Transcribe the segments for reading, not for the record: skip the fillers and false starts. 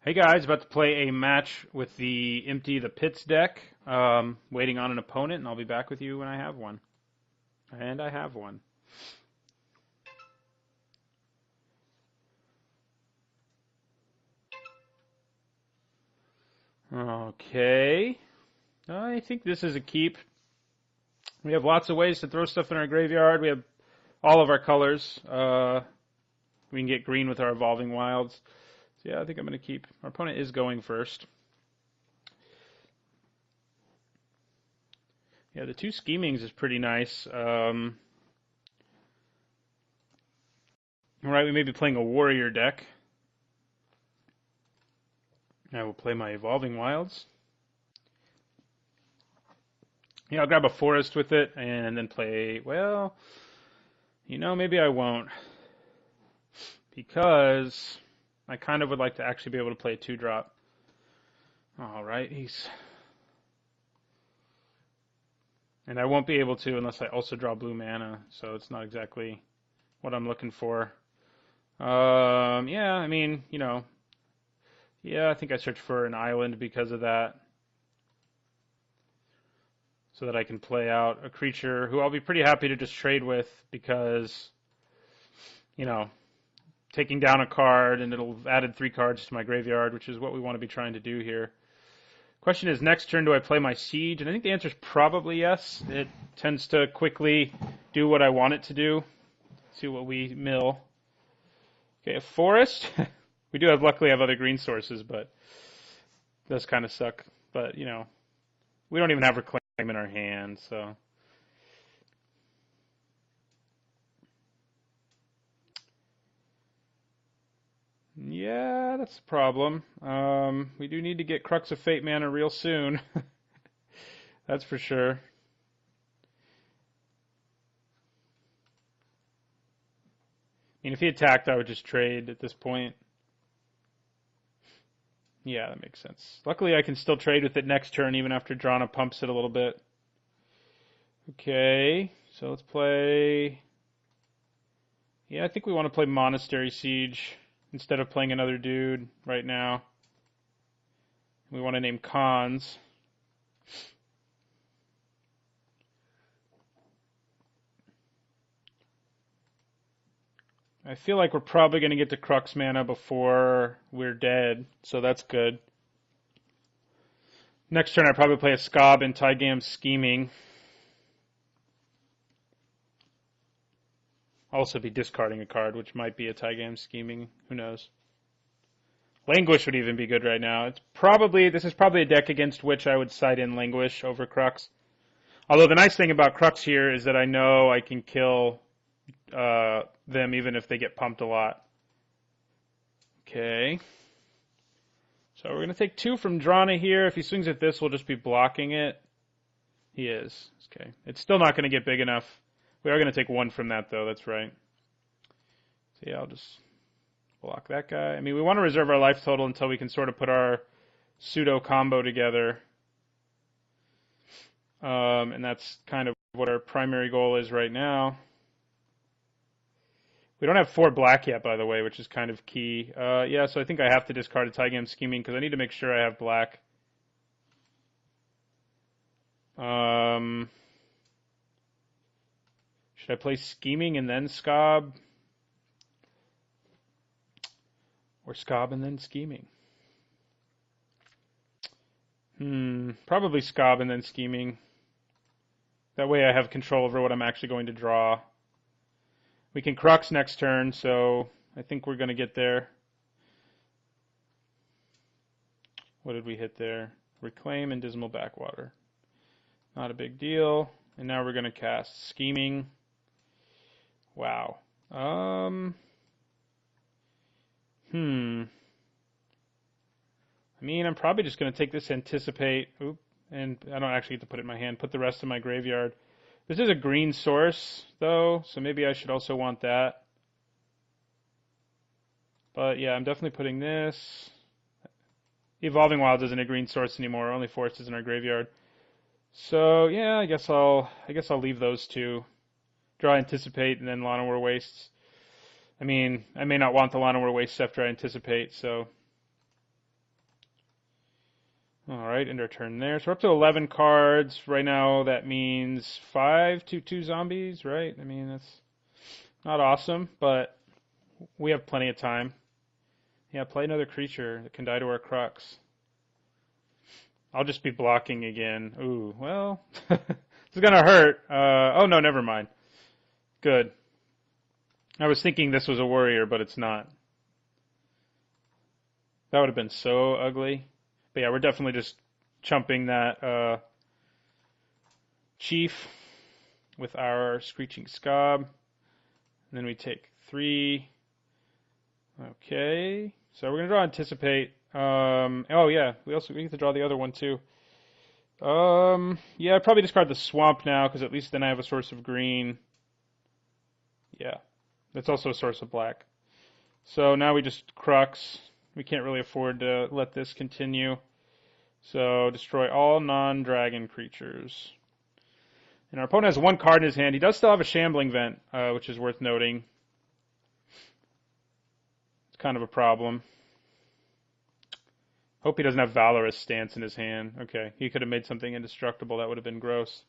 Hey guys, about to play a match with the Empty the Pits deck. Waiting on an opponent, and I'll be back with you when I have one. And I have one. Okay. I think this is a keep. We have lots of ways to throw stuff in our graveyard. We have all of our colors. We can get green with our Evolving Wilds. So yeah, I think I'm going to keep. Our opponent is going first. Yeah, the two schemings is pretty nice. Alright, we may be playing a warrior deck. I will play my Evolving Wilds. Yeah, I'll grab a forest with it and then play, well, maybe I won't. Because I kind of would like to actually be able to play a 2-drop. Alright, And I won't be able to unless I also draw blue mana, so it's not exactly what I'm looking for. Yeah, I mean, yeah, I think I search for an island because of that. So that I can play out a creature who I'll be pretty happy to just trade with because, taking down a card and it'll have added 3 cards to my graveyard, which is what we want to be trying to do here. Question is, next turn, do I play my Siege? And I think the answer is probably yes. It tends to quickly do what I want it to do. See what we mill. Okay, a Forest. We do luckily have other green sources, but it does kind of suck. But, we don't even have Reclaim in our hand, so. Yeah, that's a problem. We do need to get Crux of Fate mana real soon. That's for sure. I mean, if he attacked, I would just trade at this point. Yeah, that makes sense. Luckily, I can still trade with it next turn, even after Drana pumps it a little bit. Okay, so let's play. Yeah, I think we want to play Monastery Siege instead of playing another dude right now. We want to name Khans. I feel like we're probably going to get to Crux mana before we're dead, so that's good. Next turn, I probably play a Scob and Tygam Scheming. I'll also be discarding a card, which might be a Tygam Scheming. Who knows? Languish would even be good right now. This is probably a deck against which I would side in Languish over Crux. Although the nice thing about Crux here is that I know I can kill them even if they get pumped a lot. Okay. So we're going to take 2 from Drana here. If he swings at this, we'll just be blocking it. He is. Okay. It's still not going to get big enough. We are going to take 1 from that, though. That's right. So yeah, I'll just block that guy. I mean, we want to reserve our life total until we can sort of put our pseudo combo together. And that's kind of what our primary goal is right now. We don't have 4 black yet, by the way, which is kind of key. Yeah, so I think I have to discard a Tygam Scheming because I need to make sure I have black. Should I play Scheming and then Scob? Or Scob and then Scheming? Probably Scob and then Scheming. That way I have control over what I'm actually going to draw. We can Crux next turn, so I think we're going to get there. What did we hit there? Reclaim and Dismal Backwater. Not a big deal. And now we're going to cast Scheming. Wow. I mean, I'm probably just going to take this Anticipate. And I don't actually get to put it in my hand. Put the rest in my graveyard. This is a green source, though, so maybe I should also want that. But yeah, I'm definitely putting this. Evolving Wilds isn't a green source anymore. Only Forest is in our graveyard. So yeah, I guess I'll leave those 2. Draw Anticipate and then Llanowar Wastes. I mean, I may not want the Llanowar Wastes after I Anticipate, so All right, end our turn there. So we're up to 11 cards. Right now that means 5 2/2 zombies, right? I mean, that's not awesome, but we have plenty of time. Yeah, play another creature that can die to our Crux. I'll just be blocking again. Ooh, well, this is going to hurt. Oh, no, never mind. Good. I was thinking this was a warrior, but it's not. That would have been so ugly. But yeah, we're definitely just chumping that chief with our Screeching Scob. And then we take 3. Okay. So we're going to draw Anticipate. Oh yeah, we get to draw the other one too. Yeah, I'd probably discard the Swamp now, because at least then I have a source of green. Yeah, that's also a source of black. So now we just Crux. We can't really afford to let this continue. So destroy all non-dragon creatures. And our opponent has 1 card in his hand. He does still have a Shambling Vent, which is worth noting. It's kind of a problem. Hope he doesn't have Valorous Stance in his hand. Okay, he could have made something indestructible. That would have been gross.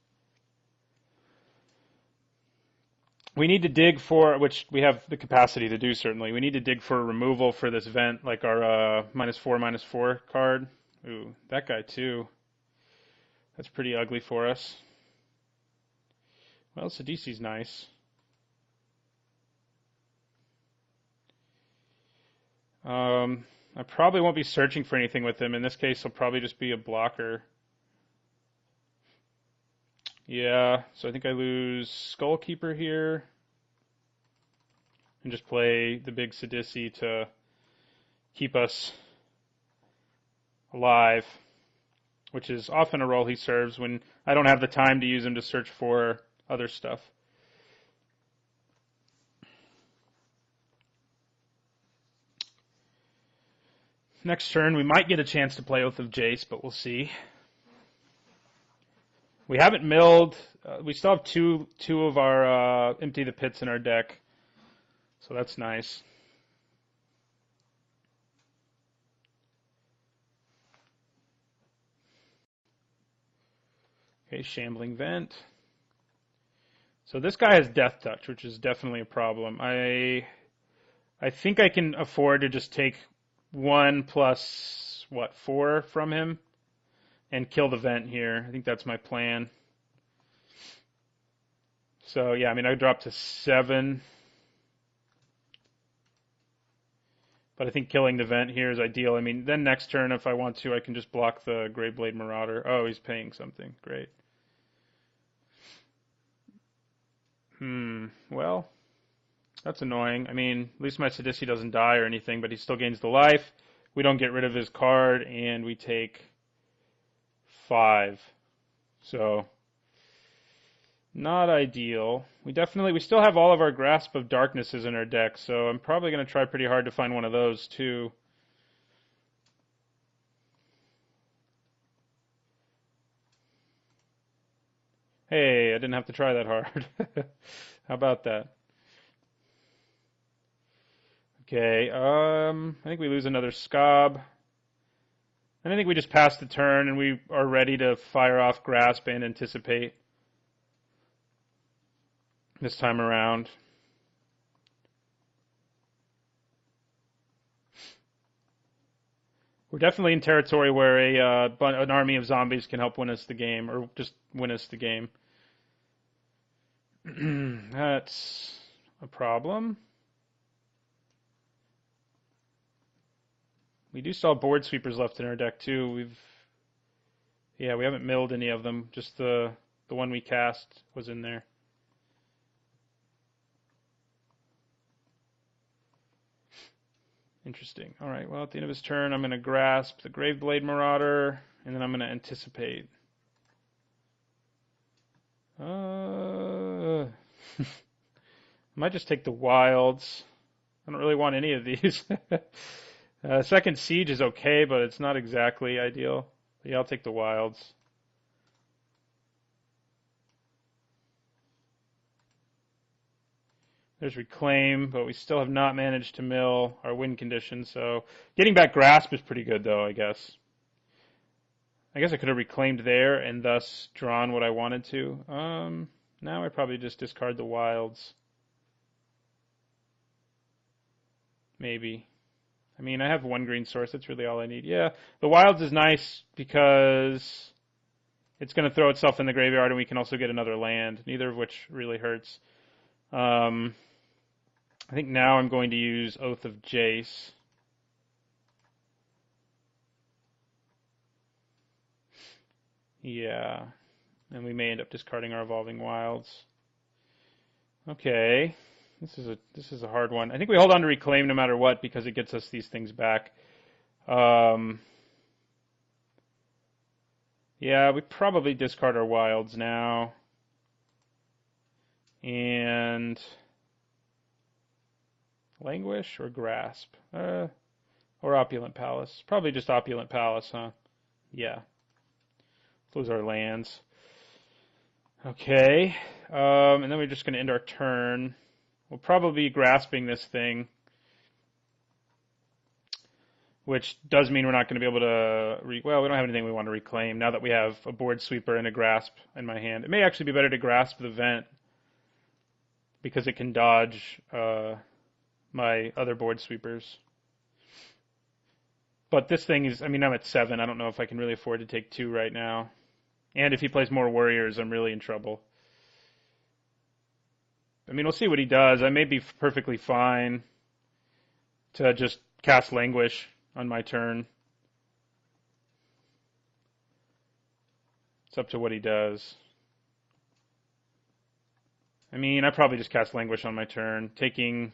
We need to dig for, which we have the capacity to do certainly, we need to dig for removal for this vent, like our -4/-4 card. Ooh, that guy too. That's pretty ugly for us. Well, Sidisi's nice. I probably won't be searching for anything with him. In this case, he'll probably just be a blocker. Yeah, so I think I lose Skullkeeper here. And just play the big Sidisi to keep us alive, which is often a role he serves when I don't have the time to use him to search for other stuff. Next turn, we might get a chance to play Oath of Jace, but we'll see. We haven't milled. We still have two of our Empty the Pits in our deck, so that's nice. Okay, Shambling Vent. So this guy has Death Touch, which is definitely a problem. I think I can afford to just take 1 plus, 4 from him and kill the Vent here. I think that's my plan. So, yeah, I mean, I drop to 7. But I think killing the Vent here is ideal. I mean, then next turn, if I want to, I can just block the Greyblade Marauder. Oh, he's paying something. Great. Well, that's annoying. I mean, at least my Sidisi doesn't die or anything, but he still gains the life. We don't get rid of his card, and we take 5. So, not ideal. We still have all of our Grasp of Darknesses in our deck, so I'm probably going to try pretty hard to find one of those, too. Hey, I didn't have to try that hard. How about that? Okay, I think we lose another Scob. And I think we just pass the turn and we are ready to fire off Grasp and Anticipate this time around. We're definitely in territory where an army of zombies can help win us the game, or just win us the game. That's a problem. We do still have Board Sweepers left in our deck too. We haven't milled any of them. Just the one we cast was in there. Interesting. All right. Well, at the end of his turn, I'm going to Grasp the Graveblade Marauder, and then I'm going to Anticipate. I might just take the Wilds. I don't really want any of these. Second Siege is okay, but it's not exactly ideal. But yeah, I'll take the Wilds. There's Reclaim, but we still have not managed to mill our win condition, so getting back Grasp is pretty good, though, I guess. I guess I could have reclaimed there and thus drawn what I wanted to. Now I probably just discard the wilds. Maybe. I mean, I have one green source. That's really all I need. Yeah, the wilds is nice because it's going to throw itself in the graveyard, and we can also get another land, neither of which really hurts. I think now I'm going to use Oath of Jace. Yeah, and we may end up discarding our Evolving Wilds. Okay, this is a hard one. I think we hold on to Reclaim no matter what because it gets us these things back. Yeah, we probably discard our Wilds now. And Languish or Grasp? Or Opulent Palace. Probably just Opulent Palace, huh? Yeah. Those are lands. Okay. And then we're just going to end our turn. We'll probably be grasping this thing, which does mean we're not going to be able to... well, we don't have anything we want to reclaim now that we have a board sweeper and a grasp in my hand. It may actually be better to grasp the vent because it can dodge my other board sweepers. But this thing is... I mean, I'm at 7. I don't know if I can really afford to take 2 right now. And if he plays more warriors, I'm really in trouble. I mean, we'll see what he does. I may be perfectly fine to just cast Languish on my turn. It's up to what he does. I mean, I probably just cast Languish on my turn. Taking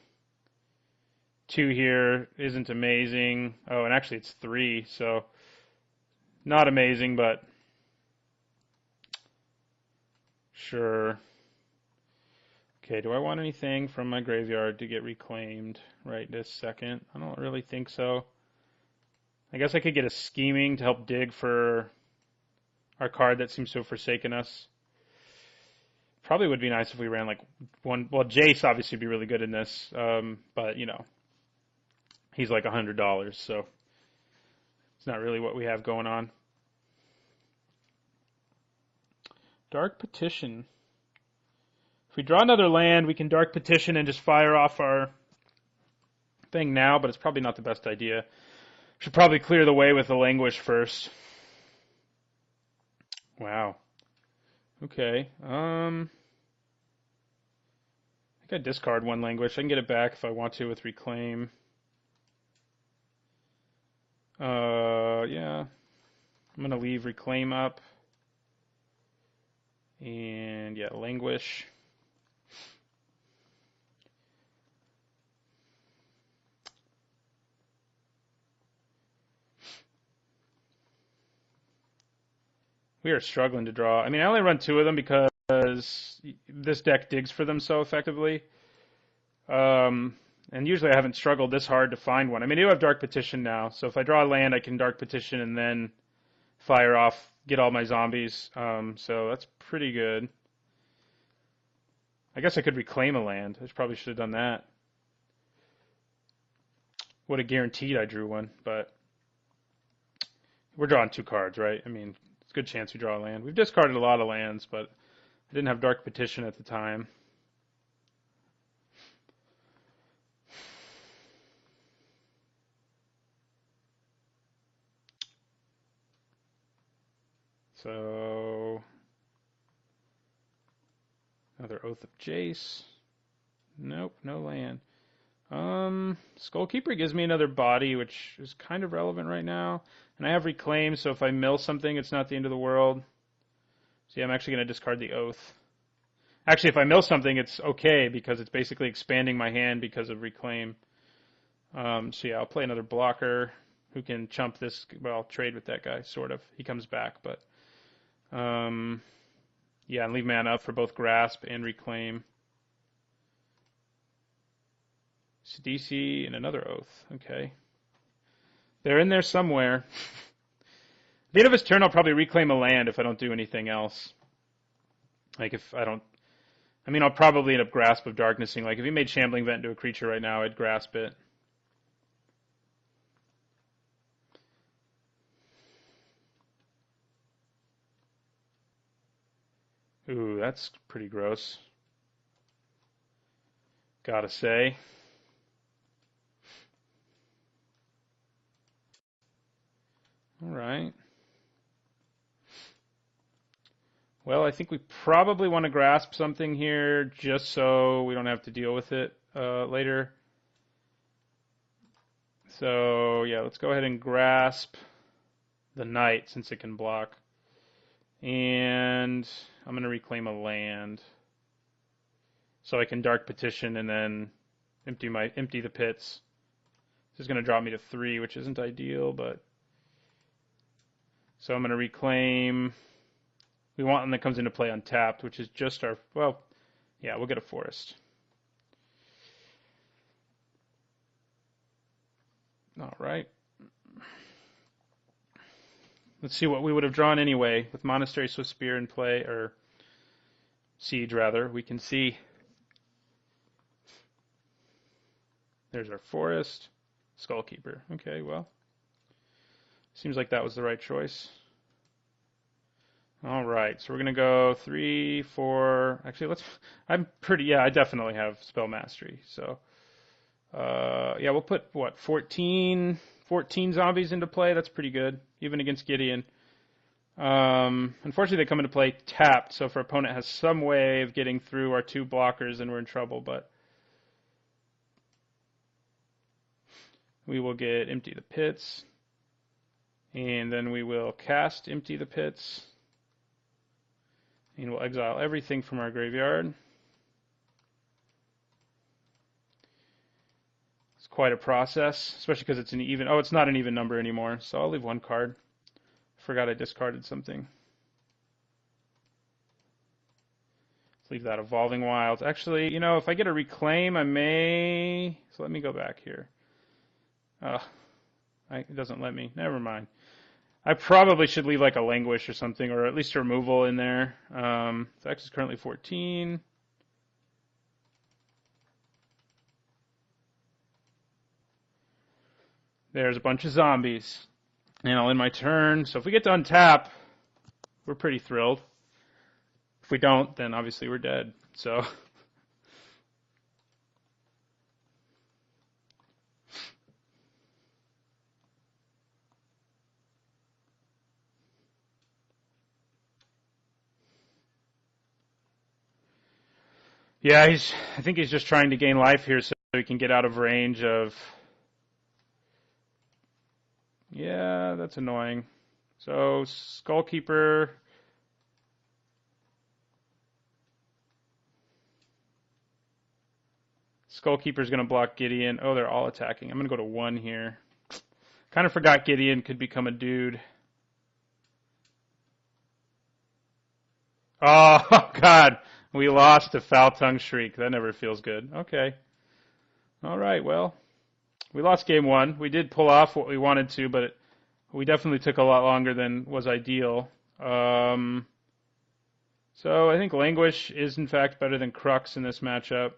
2 here isn't amazing. Oh, and actually it's 3, so not amazing, but sure. Okay, do I want anything from my graveyard to get reclaimed right this second? I don't really think so. I guess I could get a Scheming to help dig for our card that seems to have forsaken us. Probably would be nice if we ran like one... Well, Jace obviously would be really good in this, but, you know, he's like $100, so it's not really what we have going on. Dark Petition. If we draw another land, we can Dark Petition and just fire off our thing now, but it's probably not the best idea. Should probably clear the way with the Languish first. Wow. Okay. I think I discard 1 Languish. I can get it back if I want to with Reclaim. Yeah. I'm going to leave Reclaim up. And yeah, Languish. We are struggling to draw. I mean, I only run 2 of them because this deck digs for them so effectively. And usually I haven't struggled this hard to find one. I mean, I do have Dark Petition now, so if I draw a land, I can Dark Petition and then fire off, get all my zombies. So that's pretty good. I guess I could reclaim a land. I probably should have done that. Would have guaranteed I drew one, but we're drawing 2 cards, right? I mean, it's a good chance we draw a land. We've discarded a lot of lands, but I didn't have Dark Petition at the time. So, another Oath of Jace. Nope, no land. Skullkeeper gives me another body, which is kind of relevant right now. And I have Reclaim, so if I mill something, it's not the end of the world. So yeah, I'm actually going to discard the Oath. Actually, if I mill something, it's okay, because it's basically expanding my hand because of Reclaim. So yeah, I'll play another blocker who can chump this. Well, I'll trade with that guy, sort of. He comes back, but... yeah, and leave mana up for both Grasp and Reclaim. Sidisi and another Oath. Okay. They're in there somewhere. At the end of his turn, I'll probably reclaim a land if I don't do anything else. Like, if I don't... I mean, I'll probably end up Grasp of Darknessing. Like, if he made Shambling Vent into a creature right now, I'd Grasp it. Ooh, that's pretty gross. Gotta say. All right. Well, I think we probably want to grasp something here just so we don't have to deal with it later. So, yeah, let's go ahead and grasp the knight since it can block. And I'm going to reclaim a land. So I can Dark Petition and then empty the pits. This is going to drop me to 3, which isn't ideal, but... So I'm going to reclaim... We want one that comes into play untapped, which is just our... Well, yeah, we'll get a forest. All right. Let's see what we would have drawn anyway. With Monastery Swift Spear in play, or Siege, rather. We can see... There's our forest. Skullkeeper. Okay, well. Seems like that was the right choice. All right, so we're going to go 3, 4... Actually, I definitely have Spell Mastery. So, yeah, we'll put, 14 zombies into play. That's pretty good, even against Gideon. Unfortunately, they come into play tapped, so if our opponent has some way of getting through our 2 blockers, then we're in trouble, but we will get Empty the Pits, and then we will cast Empty the Pits. And we'll exile everything from our graveyard. It's quite a process, especially because it's an even... Oh, it's not an even number anymore, so I'll leave 1 card. Forgot I discarded something. Let's leave that Evolving Wilds. Actually, if I get a reclaim, I may... So let me go back here. It doesn't let me. Never mind. I probably should leave like a Languish or something, or at least a removal in there. So X is currently 14. There's a bunch of zombies. And I'll end my turn. So if we get to untap, we're pretty thrilled. If we don't, then obviously we're dead. So... Yeah, I think he's just trying to gain life here so he can get out of range of... Yeah, that's annoying. So, Skullkeeper... Skullkeeper's going to block Gideon. Oh, they're all attacking. I'm going to go to 1 here. Kind of forgot Gideon could become a dude. Oh, God. We lost to Foul Tongue Shriek. That never feels good. Okay. All right, well, we lost game 1. We did pull off what we wanted to, but we definitely took a lot longer than was ideal. So I think Languish is, in fact, better than Crux in this matchup.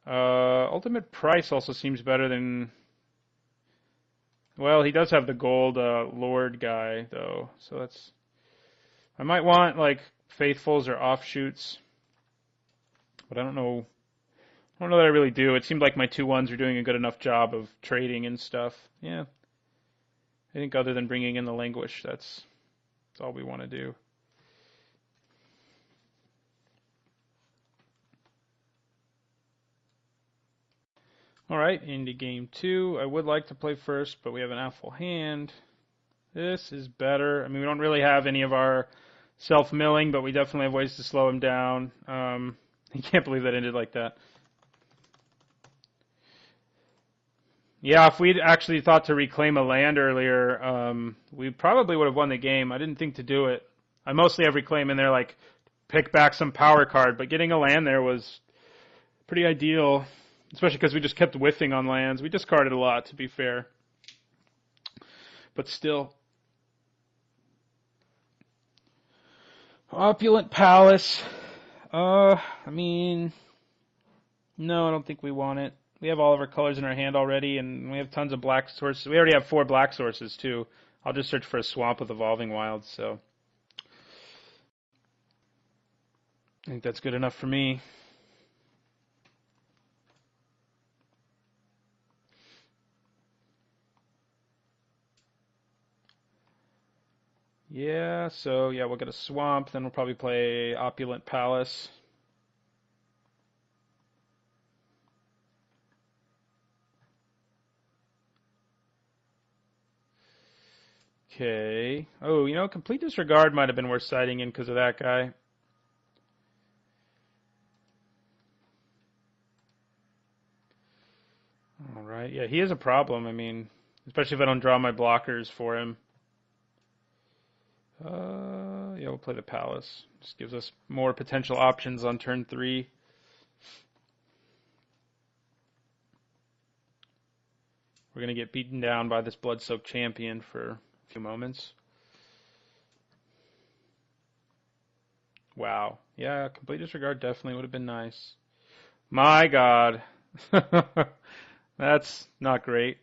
Ultimate Price also seems better than... Well, he does have the gold Lord guy, though, so that's... I might want, like, Faithfuls or Offshoots, but I don't know that I really do. It seemed like my 2-1s were doing a good enough job of trading and stuff. Yeah. I think other than bringing in the Languish, that's all we want to do. All right, into game 2. I would like to play first, but we have an awful hand. This is better. I mean, we don't really have any of our self-milling, but we definitely have ways to slow him down. I can't believe that ended like that. Yeah, if we'd actually thought to reclaim a land earlier, we probably would have won the game. I didn't think to do it. I mostly have reclaim in there, like, pick back some power card, but getting a land there was pretty ideal, especially because we just kept whiffing on lands. We discarded a lot, to be fair. But still... Opulent Palace. I mean, no, I don't think we want it. We have all of our colors in our hand already, and we have tons of black sources. We already have 4 black sources, too. I'll just search for a swamp with Evolving Wilds, so I think that's good enough for me. Yeah, so yeah, we'll get a swamp, then we'll probably play Opulent Palace. Okay. Oh, Complete Disregard might have been worth siding in because of that guy. All right. Yeah, he is a problem. I mean, especially if I don't draw my blockers for him. Yeah, we'll play the Palace. Just gives us more potential options on turn 3. We're going to get beaten down by this Blood-Soaked Champion for a few moments. Wow. Yeah, Complete Disregard definitely would have been nice. My God. That's not great.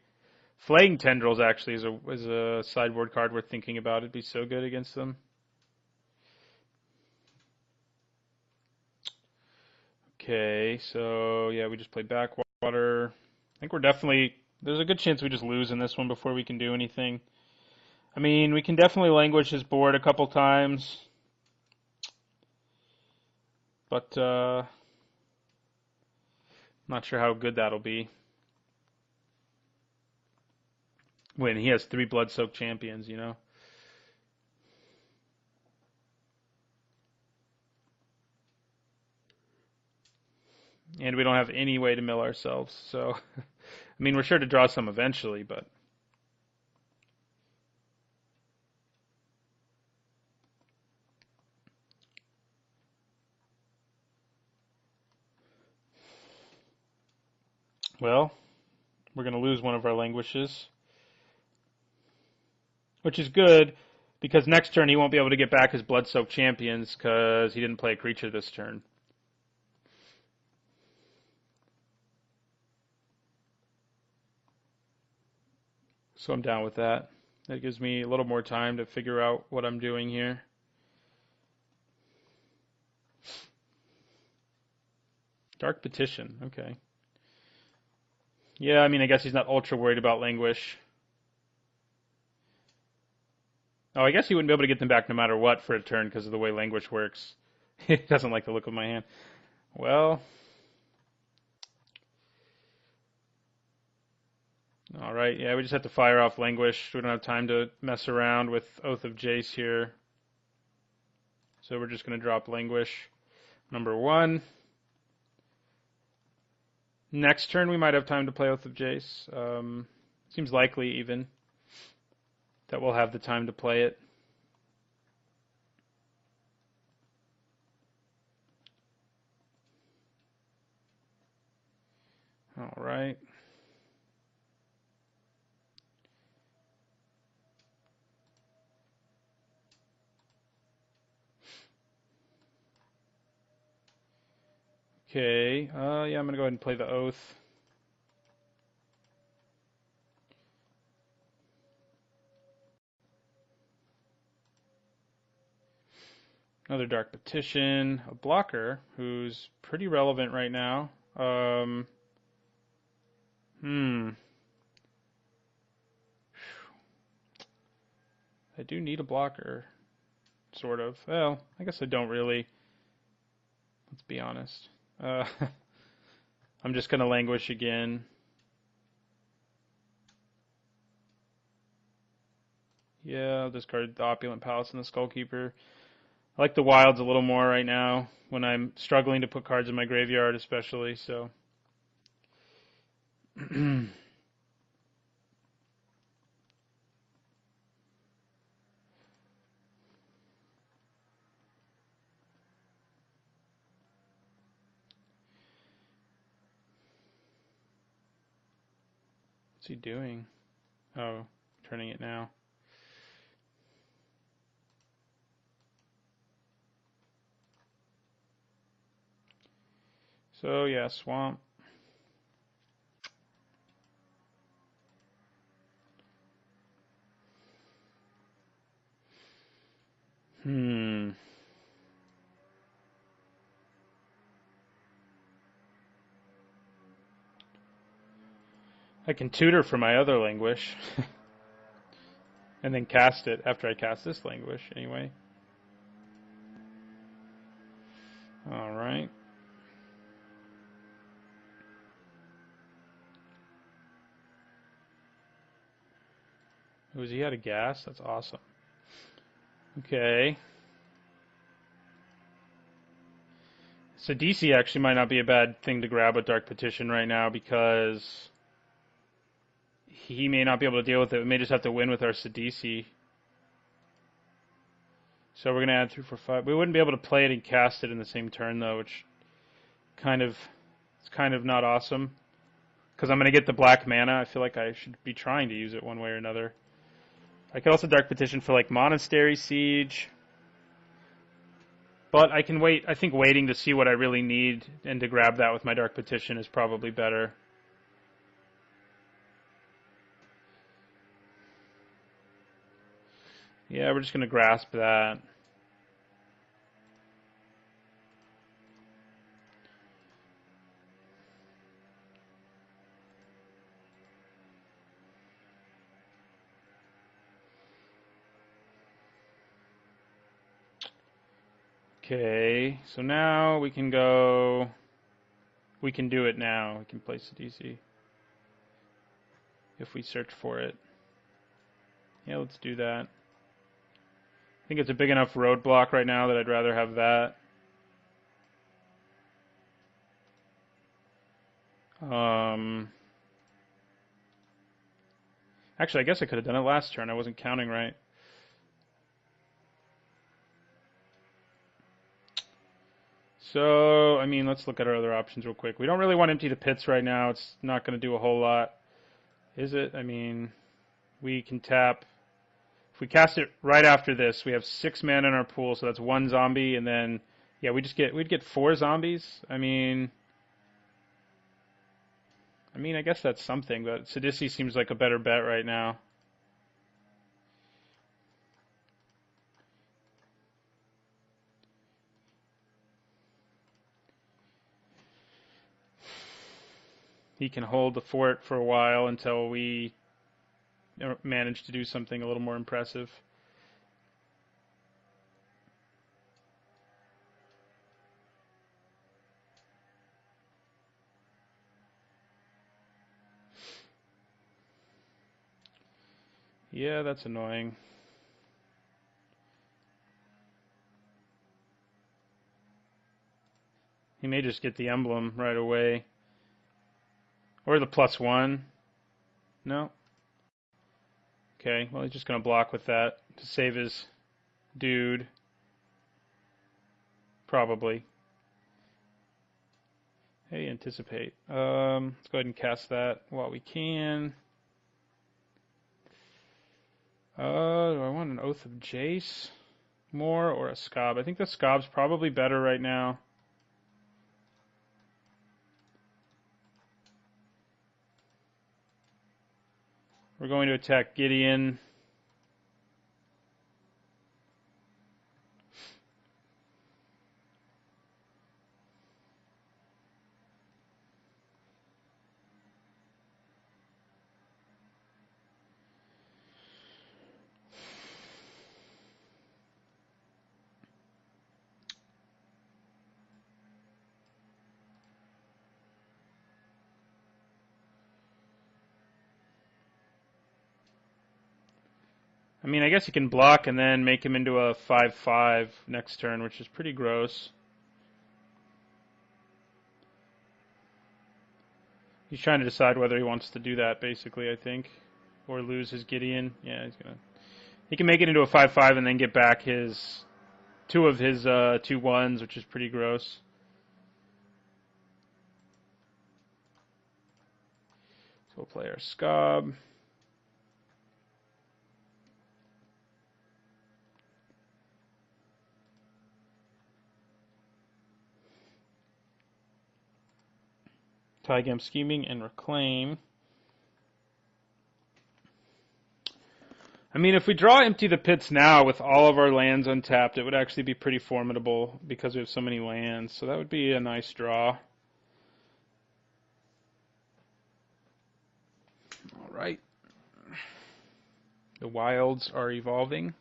Flaying Tendrils actually is a sideboard card worth thinking about. It'd be so good against them. Okay, so yeah, we just play Backwater. I think there's a good chance we just lose in this one before we can do anything. I mean, we can definitely languish his board a couple times, but not sure how good that'll be. When he has 3 Blood-Soaked Champions, And we don't have any way to mill ourselves, so I mean, we're sure to draw some eventually, but well, we're going to lose one of our languishes, which is good because next turn he won't be able to get back his Blood-Soaked Champions because he didn't play a creature this turn. So I'm down with that. That gives me a little more time to figure out what I'm doing here. Dark Petition, okay. Yeah, I mean, I guess he's not ultra worried about Languish. Oh, I guess he wouldn't be able to get them back no matter what for a turn because of the way Languish works. He doesn't like the look of my hand. Well, all right. Yeah, we just have to fire off Languish. We don't have time to mess around with Oath of Jace here. So we're just going to drop Languish. Number 1. Next turn we might have time to play Oath of Jace. Seems likely even that we'll have the time to play it. All right. Okay. Yeah, I'm going to go ahead and play the Oath. Another Dark Petition. A blocker who's pretty relevant right now. I do need a blocker. Sort of. Well, I guess I don't really. Let's be honest. I'm just going to languish again. Yeah, I'll discard the Opulent Palace and the Skullkeeper. I like the wilds a little more right now when I'm struggling to put cards in my graveyard, especially. So, what's he doing? Oh, turning it now. So yeah, swamp. Hmm. I can tutor for my other languish. And then cast it after I cast this languish, anyway. Alright. Was he out of gas? That's awesome. Okay. So DC actually might not be a bad thing to grab with Dark Petition right now because he may not be able to deal with it. We may just have to win with our Sidisi. So we're going to add 3, 4, 5. We wouldn't be able to play it and cast it in the same turn, though, which it's kind of not awesome. Because I'm going to get the black mana. I feel like I should be trying to use it one way or another. I could also Dark Petition for, like, Monastery Siege. But I can wait. I think waiting to see what I really need and to grab that with my Dark Petition is probably better. Yeah, we're just going to grasp that. Okay, so now we can go. We can do it now. We can place the DC if we search for it. Yeah, let's do that. I think it's a big enough roadblock right now that I'd rather have that. Actually, I guess I could have done it last turn. I wasn't counting right. So, I mean, let's look at our other options real quick. We don't really want to empty the pits right now. It's not going to do a whole lot. Is it? I mean, we can tap. If we cast it right after this, we have 6 mana in our pool, so that's 1 zombie, and then, yeah, we'd get 4 zombies. I mean, I guess that's something, but Sidisi seems like a better bet right now. He can hold the fort for a while until we manage to do something a little more impressive. Yeah, that's annoying. He may just get the emblem right away. Or the +1. No. Okay, well, he's just going to block with that to save his dude. Probably. Hey, anticipate. Let's go ahead and cast that while we can. Do I want an Oath of Jace more or a Scob? I think the Scob's probably better right now. We're going to attack Gideon. I mean, I guess you can block and then make him into a 5/5 next turn, which is pretty gross. He's trying to decide whether he wants to do that, basically, I think. Or lose his Gideon. Yeah, he's going to... He can make it into a 5/5 and then get back his... 2 of his 2/1s, which is pretty gross. So we'll play our Scob. Tygam Scheming and Reclaim. I mean, if we draw Empty the Pits now with all of our lands untapped, it would actually be pretty formidable because we have so many lands. So that would be a nice draw. right. The wilds are evolving.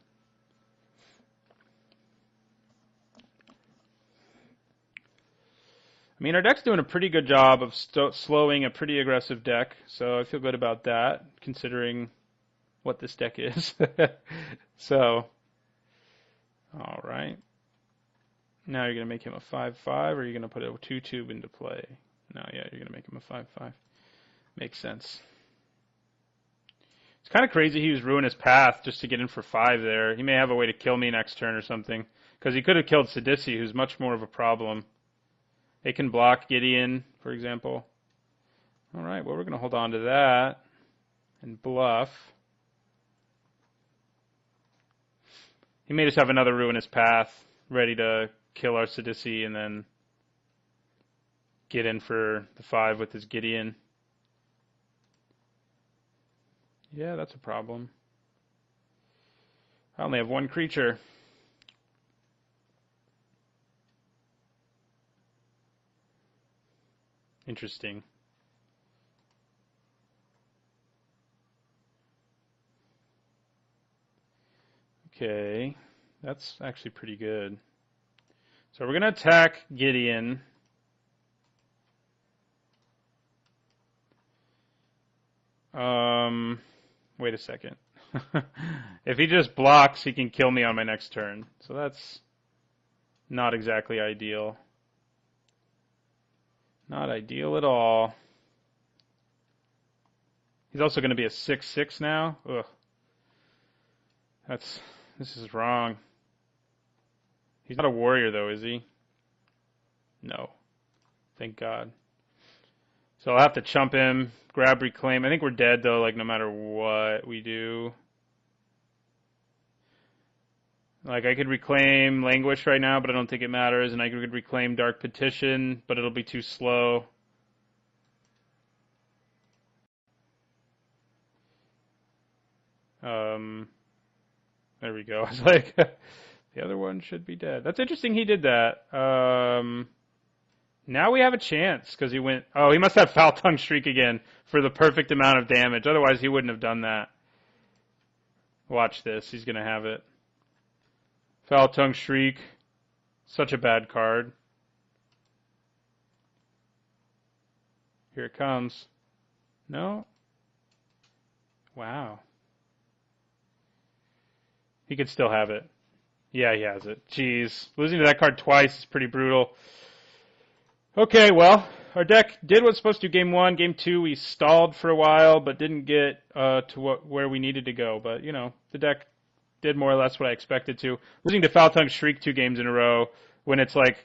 I mean, our deck's doing a pretty good job of slowing a pretty aggressive deck, so I feel good about that, considering what this deck is. So, all right. Now you're going to make him a 5/5, or you're going to put a 2/2 into play? No, yeah, you're going to make him a 5/5. Makes sense. It's kind of crazy he was ruining his path just to get in for 5 there. He may have a way to kill me next turn or something, because he could have killed Sidisi, who's much more of a problem. They can block Gideon, for example. All right, well, we're going to hold on to that and bluff. He may just have another ruinous path ready to kill our Sidisi and then get in for the 5 with his Gideon. Yeah, that's a problem. I only have 1 creature. Interesting. Okay, that's actually pretty good. So we're going to attack Gideon. Wait a second. If he just blocks, he can kill me on my next turn. So that's not exactly ideal. Not ideal at all. He's also going to be a 6/6 now. Ugh. This is wrong. He's not a warrior though, is he? No. Thank God. So I'll have to chump him, grab reclaim. I think we're dead though, like no matter what we do. Like I could reclaim Languish right now, but I don't think it matters, and I could reclaim Dark Petition, but it'll be too slow. There we go. I was like, the other one should be dead. That's interesting he did that. Now we have a chance, because he went... Oh, he must have Foul Tongue Shriek again for the perfect amount of damage. Otherwise, he wouldn't have done that. Watch this. He's going to have it. Foul Tongue Shriek. Such a bad card. Here it comes. No? Wow. He could still have it. Yeah, he has it. Jeez. Losing to that card twice is pretty brutal. Okay, well, our deck did what's supposed to game 1. Game 2, we stalled for a while, but didn't get to where we needed to go. But, you know, the deck did more or less what I expected to. Losing to Foul Tongue Shriek 2 games in a row when it's like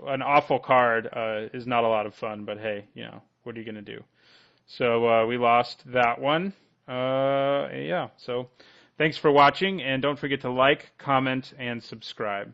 an awful card is not a lot of fun. But, hey, you know, what are you going to do? So we lost that one. Yeah, so... Thanks for watching, and don't forget to like, comment, and subscribe.